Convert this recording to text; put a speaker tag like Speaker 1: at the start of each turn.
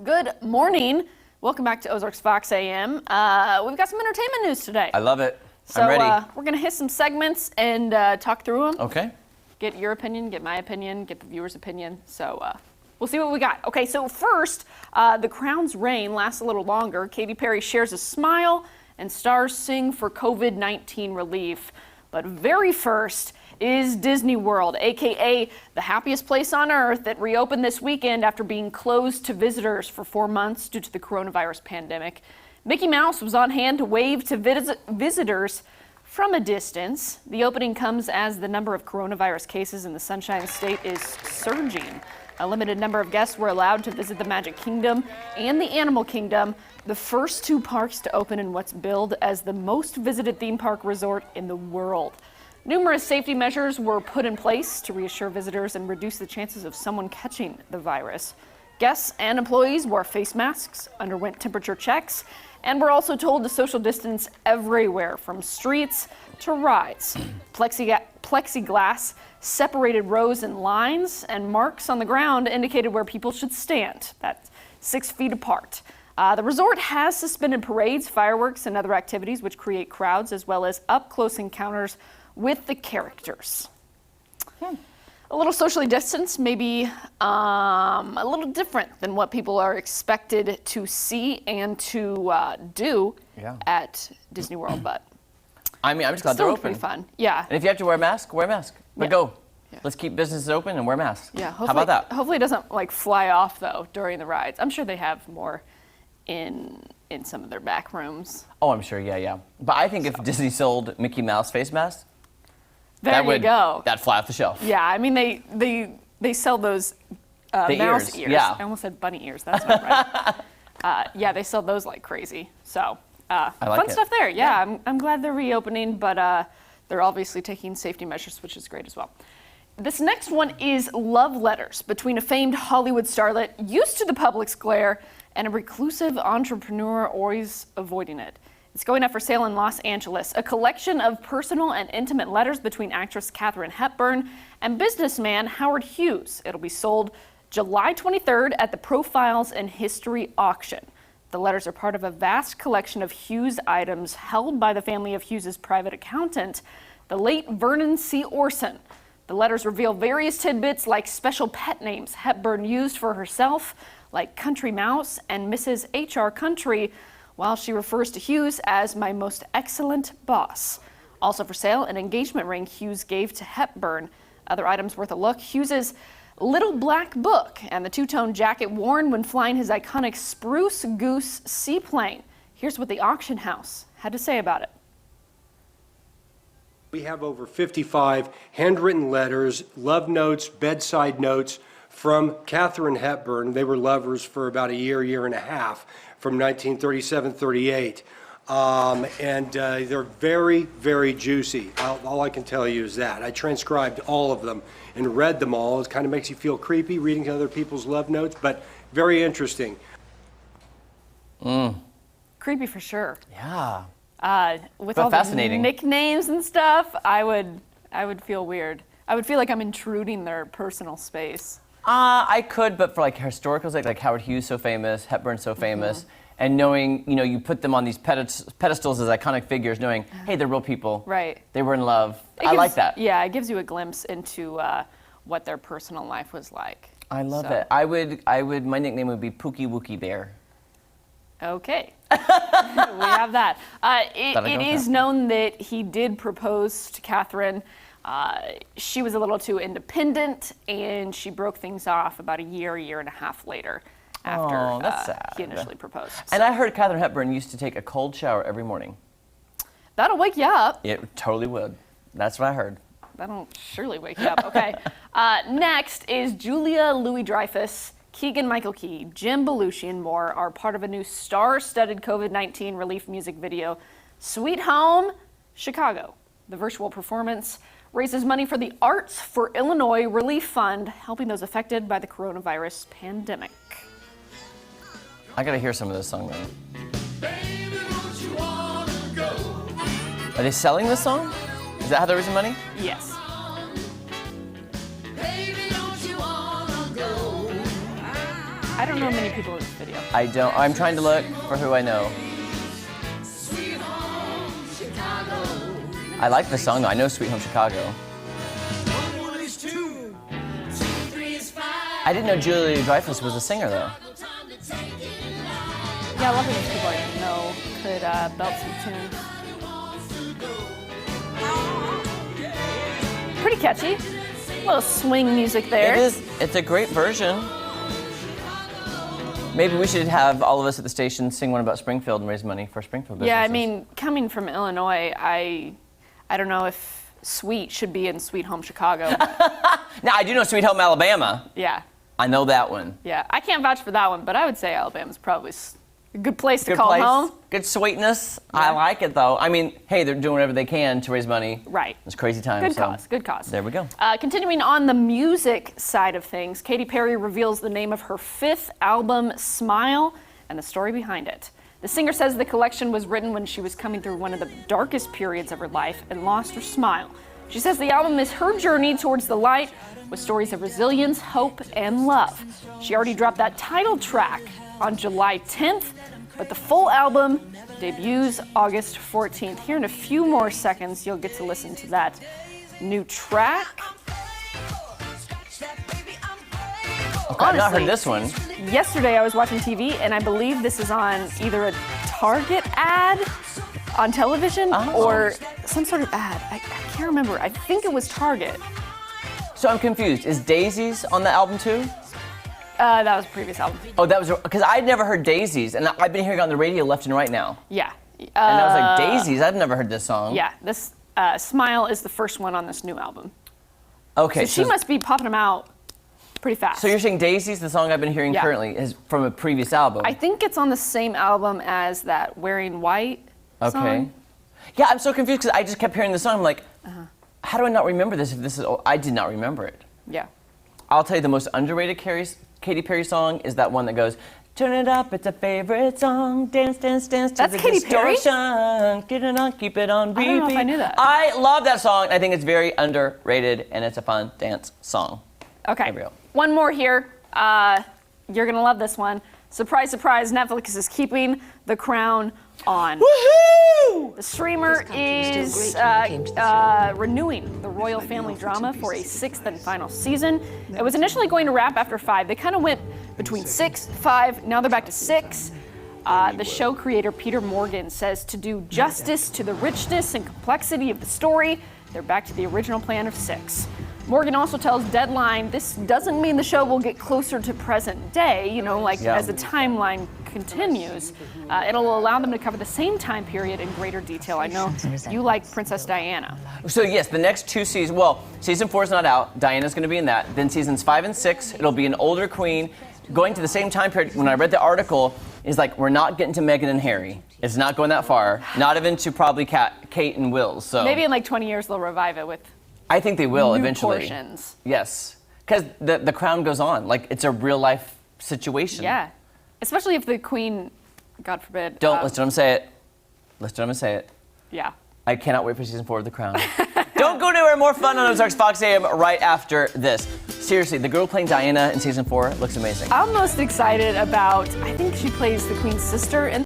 Speaker 1: Good morning. Welcome back to Ozarks Fox AM. We've got some entertainment news today.
Speaker 2: I love it.
Speaker 1: So
Speaker 2: I'm ready.
Speaker 1: we're going to hit some segments and talk through them.
Speaker 2: Okay.
Speaker 1: Get your opinion, get my opinion, get the viewer's opinion. So we'll see what we got. Okay, so first, The Crown's reign lasts a little longer. Katy Perry shares a smile and stars sing for COVID-19 relief. But very first is Disney World, aka the happiest place on earth, that reopened this weekend after being closed to visitors for 4 months due to the coronavirus pandemic. Mickey Mouse was on hand to wave to visitors from a distance. The opening comes as the number of coronavirus cases in the Sunshine State is surging. A limited number of guests were allowed to visit the Magic Kingdom and the Animal Kingdom, the first two parks to open in what's billed as the most visited theme park resort in the world. Numerous safety measures were put in place to reassure visitors and reduce the chances of someone catching the virus. Guests and employees wore face masks, underwent temperature checks, and were also told to social distance everywhere from streets to rides. Plexiglass separated rows and lines, and marks on the ground indicated where people should stand. That's 6 feet apart. The resort has suspended parades, fireworks, and other activities which create crowds, as well as up-close encounters with the characters. A little socially distanced, maybe a little different than what people are expected to see and to do at Disney World, but
Speaker 2: I mean, I'm just glad they're
Speaker 1: still
Speaker 2: open.
Speaker 1: pretty fun. Yeah.
Speaker 2: And if you have to wear a mask, wear a mask. But
Speaker 1: Yeah.
Speaker 2: go.
Speaker 1: Yeah.
Speaker 2: Let's keep businesses open and wear masks.
Speaker 1: Yeah.
Speaker 2: How about that?
Speaker 1: Hopefully it doesn't like fly off though during the rides. I'm sure they have more in some of their back rooms.
Speaker 2: Oh, I'm sure. Yeah. But I think if Disney sold Mickey Mouse face masks,
Speaker 1: There you go.
Speaker 2: that'd fly off the shelf.
Speaker 1: Yeah, I mean they sell those
Speaker 2: The
Speaker 1: mouse
Speaker 2: ears,
Speaker 1: ears.
Speaker 2: yeah.
Speaker 1: I almost said bunny ears. That's not right. Yeah, they sell those like crazy. So
Speaker 2: like
Speaker 1: fun
Speaker 2: it.
Speaker 1: stuff there. Yeah, I'm glad they're reopening, but they're obviously taking safety measures, which is great as well. This next one is love letters between a famed Hollywood starlet used to the public's glare and a reclusive entrepreneur always avoiding it. It's going up for sale in Los Angeles, a collection of personal and intimate letters between actress Katharine Hepburn and businessman Howard Hughes. It'll be sold July 23rd at the Profiles in History auction. The letters are part of a vast collection of Hughes items held by the family of Hughes's private accountant, the late Vernon C. Orson. The letters reveal various tidbits like special pet names Hepburn used for herself, like Country Mouse and Mrs. H.R. Country, while she refers to Hughes as my most excellent boss. Also for sale, an engagement ring Hughes gave to Hepburn. Other items worth a look, Hughes's little black book and the two-tone jacket worn when flying his iconic Spruce Goose seaplane. Here's what the auction house had to say about it.
Speaker 3: We have over 55 handwritten letters, love notes, bedside notes from Katharine Hepburn. They were lovers for about a year and a half, from 1937-38. And they're very, very juicy. All I can tell you is that. I transcribed all of them and read them all. It kind of makes you feel creepy reading other people's love notes, but very interesting.
Speaker 1: Creepy for sure.
Speaker 2: Yeah.
Speaker 1: With
Speaker 2: But
Speaker 1: all
Speaker 2: fascinating.
Speaker 1: the nicknames and stuff, I would feel weird. I would feel like I'm intruding their personal space.
Speaker 2: I could, but for like historical sake, like Howard Hughes so famous, Hepburn so famous, and knowing, you put them on these pedestals as iconic figures, knowing, hey, they're real people.
Speaker 1: Right.
Speaker 2: They were in love.
Speaker 1: It
Speaker 2: I
Speaker 1: gives-
Speaker 2: like that.
Speaker 1: Yeah, it gives you a glimpse into what their personal life was like.
Speaker 2: I love
Speaker 1: So,
Speaker 2: it. My nickname would be Pookie Wookie Bear.
Speaker 1: Okay. We have that.
Speaker 2: Thought I'd
Speaker 1: It
Speaker 2: go with
Speaker 1: is
Speaker 2: that.
Speaker 1: known that he did propose to Katharine. She was a little too independent, and she broke things off about a year and a half later after
Speaker 2: Oh, that's sad.
Speaker 1: he initially proposed.
Speaker 2: And I heard Katharine Hepburn used to take a cold shower every morning.
Speaker 1: That'll wake you up.
Speaker 2: It totally would. That's what I heard.
Speaker 1: That'll surely wake you up. Okay. Next is Julia Louis-Dreyfus, Keegan-Michael Key, Jim Belushi, and more are part of a new star-studded COVID-19 relief music video, Sweet Home Chicago. The virtual performance raises money for the Arts for Illinois Relief Fund, helping those affected by the coronavirus pandemic.
Speaker 2: I gotta hear some of this song then. Are they selling this song? Is that how they're raising money?
Speaker 1: Yes. I don't know many people in this video.
Speaker 2: I don't. I'm trying to look for who I know. I like the song though. I know Sweet Home Chicago. I didn't know Julia Dreyfus was a singer though.
Speaker 1: Yeah, a lot of these people I know could belt some tunes. Pretty catchy. A little swing music there.
Speaker 2: It is. It's a great version. Maybe we should have all of us at the station sing one about Springfield and raise money for Springfield businesses.
Speaker 1: Yeah, I mean, coming from Illinois, I don't know if Sweet should be in Sweet Home Chicago.
Speaker 2: Now, I do know Sweet Home Alabama.
Speaker 1: Yeah,
Speaker 2: I know that one.
Speaker 1: yeah. I can't vouch for that one, but I would say Alabama's probably a good place to
Speaker 2: Good
Speaker 1: call
Speaker 2: place.
Speaker 1: home.
Speaker 2: Good sweetness. I
Speaker 1: Yeah.
Speaker 2: like it though. I mean, hey, they're doing whatever they can to raise money.
Speaker 1: Right.
Speaker 2: It's crazy times.
Speaker 1: Good
Speaker 2: so
Speaker 1: cause, good cause.
Speaker 2: There we go.
Speaker 1: Continuing on the music side of things, Katy Perry reveals the name of her 5th album, Smile, and the story behind it. The singer says the collection was written when she was coming through one of the darkest periods of her life and lost her smile. She says the album is her journey towards the light with stories of resilience, hope, and love. She already dropped that title track on July 10th, but the full album debuts August 14th. Here in a few more seconds, you'll get to listen to that new track.
Speaker 2: Okay, I've not
Speaker 1: honestly,
Speaker 2: heard this one.
Speaker 1: Yesterday I was watching TV and I believe this is on either a Target ad on television or some sort of ad. I can't remember. I think it was Target.
Speaker 2: So I'm confused. Is Daisies on the album too?
Speaker 1: That was a previous album.
Speaker 2: Oh, that was because I'd never heard Daisies, and I've been hearing it on the radio left and right now.
Speaker 1: Yeah.
Speaker 2: And I was like, Daisies? I've never heard this song.
Speaker 1: Yeah, this Smile is the first one on this new album.
Speaker 2: Okay.
Speaker 1: So she must be popping them out pretty fast.
Speaker 2: So you're saying Daisies, the song I've been hearing
Speaker 1: Yeah.
Speaker 2: currently, is from a previous album?
Speaker 1: I think it's on the same album as that Wearing White
Speaker 2: Okay.
Speaker 1: song.
Speaker 2: Yeah, I'm so confused because I just kept hearing the song. I'm like, how do I not remember this if this is old? I did not remember it.
Speaker 1: Yeah.
Speaker 2: I'll tell you the most underrated Katy Perry song is that one that goes, turn it up, it's a favorite song, dance, dance, dance to
Speaker 1: That's
Speaker 2: the
Speaker 1: Katy Perry?
Speaker 2: distortion. Get it on, keep it on repeat.
Speaker 1: I don't know if I knew that.
Speaker 2: I love that song. I think it's very underrated and it's a fun dance song.
Speaker 1: Okay.
Speaker 2: There we go.
Speaker 1: One more here. You're going to love this one. Surprise, surprise, Netflix is keeping The Crown on.
Speaker 2: Woohoo!
Speaker 1: The streamer is renewing the royal family drama for a 6th and final season. It was initially going to wrap after 5. They kind of went between 6, 5, now they're back to 6. The show creator Peter Morgan says to do justice to the richness and complexity of the story, they're back to the original plan of 6. Morgan also tells Deadline this doesn't mean the show will get closer to present day, as the timeline continues. It'll allow them to cover the same time period in greater detail. I know you like Princess Diana.
Speaker 2: So yes, the next 2 seasons, well, season 4 is not out. Diana's going to be in that. Then seasons 5 and 6, it'll be an older queen going to the same time period. When I read the article, is like, we're not getting to Meghan and Harry. It's not going that far. Not even to probably Kate and Will. So
Speaker 1: Maybe in like 20 years they'll revive it with
Speaker 2: I think they will
Speaker 1: new
Speaker 2: eventually.
Speaker 1: portions.
Speaker 2: Yes, because the crown goes on. Like, it's a real life situation.
Speaker 1: Yeah, especially if the queen, God forbid.
Speaker 2: Don't listen to him say it. Listen to him say it.
Speaker 1: Yeah.
Speaker 2: I cannot wait for season 4 of The Crown. Don't go anywhere. More fun on Ozarks Fox AM right after this. Seriously, the girl playing Diana in season 4 looks amazing.
Speaker 1: I'm most excited about, I think she plays the queen's sister in